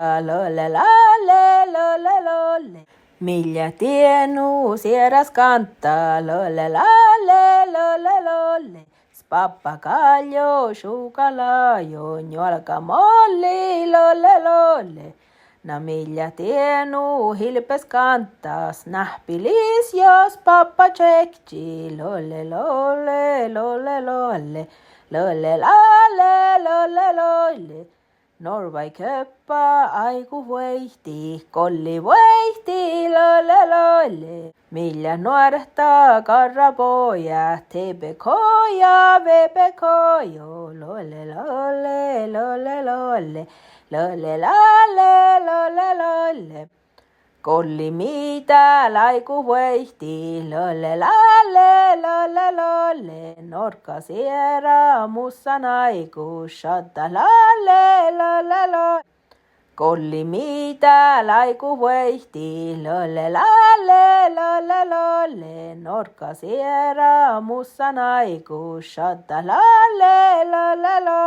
Lolle, lalle, lolle, lolle. Millä tienu sieras kantaa, lolle, lalle, lolle, lolle. Pappagallo, sucalaio, gnolka molli, lolle, lolle. Na millä tienu hilpes kantas, nähpilis jos pappa tsekki, lolle, lolle, lolle, lolle. Lolle, lalle, lolle, lolle. Norvai köppä aiku voihti, kolli voihti, lolle, lolle. Millä nuorehtaa karrapoja, tepe koja, vepe kojo, lolle, lolle, lolle, lolle. Lolle, lalle, lolle, lolle. Kolli mitä laiku voihti, lolle, lalle, lolle, lolle. Norkka siera mussan aiku, shatta, lalle, lolle, lolle. Kolli mitä laiku voihti, lolle, lalle, lolle, lolle. Norkka siera mussan aiku, shatta, lalle, lolle, lolle.